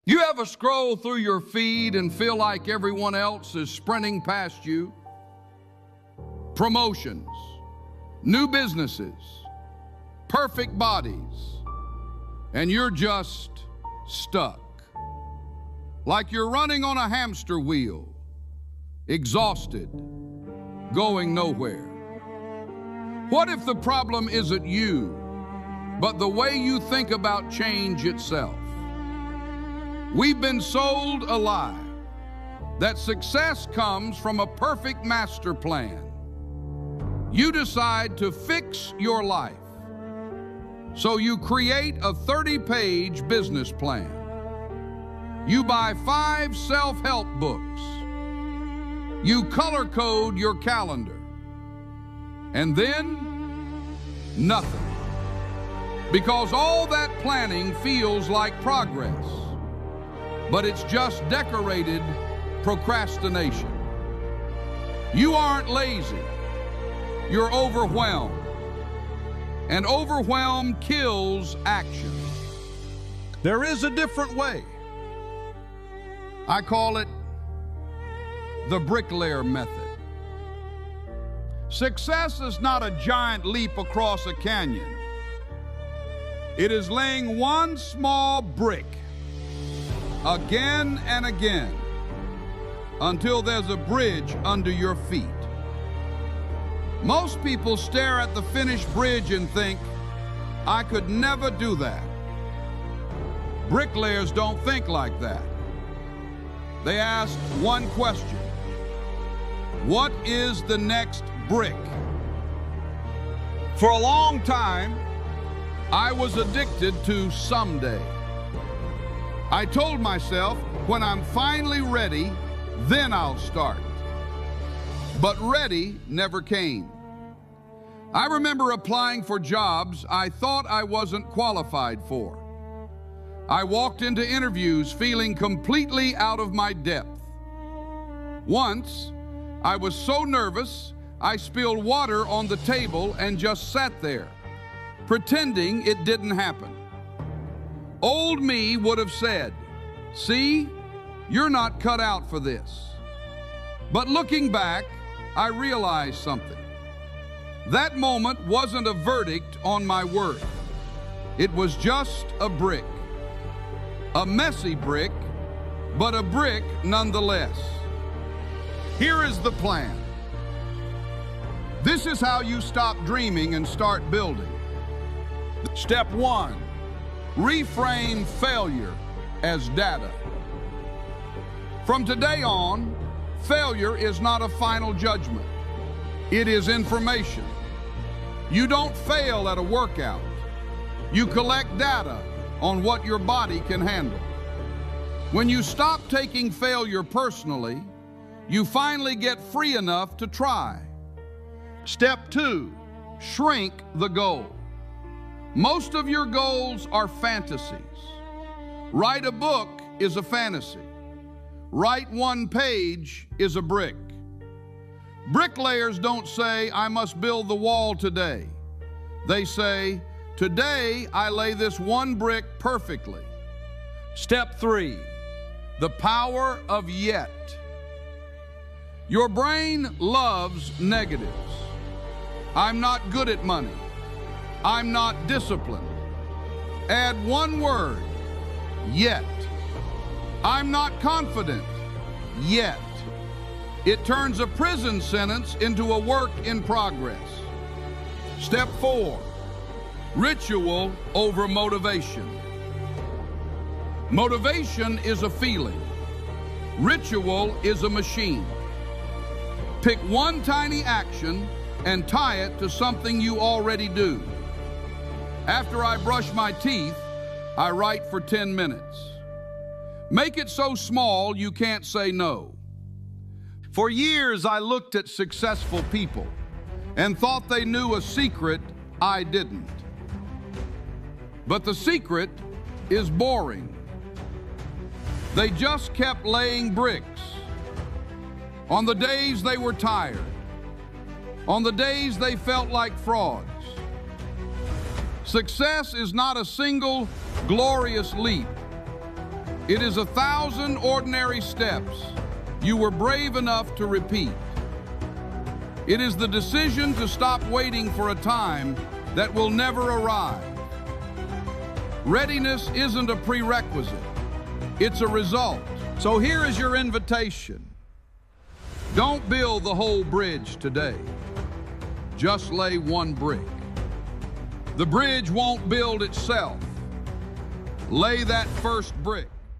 You ever scroll through your feed and feel like everyone else is sprinting past you? Promotions, new businesses, perfect bodies, and you're just stuck. Like you're running on a hamster wheel, exhausted, going nowhere. What if the problem isn't you, but the way you think about change itself? We've been sold a lie that success comes from a perfect master plan. You decide to fix your life, so you create a 30-page business plan. You buy 5 self-help books. You color code your calendar. And then, nothing. Because all that planning feels like progress, but it's just decorated procrastination. You aren't lazy, you're overwhelmed. And overwhelm kills action. There is a different way. I call it the Bricklayer Method. Success is not a giant leap across a canyon. It is laying one small brick again and again until there's a bridge under your feet. Most people stare at the finished bridge and think, I could never do that. Bricklayers don't think like that. They ask one question: what is the next brick? For a long time, I was addicted to someday. I told myself, when I'm finally ready, then I'll start. But ready never came. I remember applying for jobs I thought I wasn't qualified for. I walked into interviews feeling completely out of my depth. Once, I was so nervous, I spilled water on the table and just sat there, pretending it didn't happen. Old me would have said, see, you're not cut out for this. But looking back, I realized something. That moment wasn't a verdict on my worth. It was just a brick. A messy brick, but a brick nonetheless. Here is the plan. This is how you stop dreaming and start building. Step 1, reframe failure as data. From today on, failure is not a final judgment. It is information. You don't fail at a workout. You collect data on what your body can handle. When you stop taking failure personally, you finally get free enough to try. Step 2, shrink the goal. Most of your goals are fantasies. Write a book is a fantasy. Write 1 page is a brick. Bricklayers don't say, I must build the wall today. They say, today I lay this 1 brick perfectly. Step 3, the power of yet. Your brain loves negatives. I'm not good at money. I'm not disciplined. Add 1 word, yet. I'm not confident, yet. It turns a prison sentence into a work in progress. Step 4, ritual over motivation. Motivation is a feeling. Ritual is a machine. Pick 1 tiny action and tie it to something you already do. After I brush my teeth, I write for 10 minutes. Make it so small you can't say no. For years, I looked at successful people and thought they knew a secret I didn't. But the secret is boring. They just kept laying bricks. On the days they were tired, on the days they felt like frauds. Success is not a single glorious leap. It is 1,000 ordinary steps you were brave enough to repeat. It is the decision to stop waiting for a time that will never arrive. Readiness isn't a prerequisite, it's a result. So here is your invitation. Don't build the whole bridge today. Just lay one brick. The bridge won't build itself. Lay that first brick.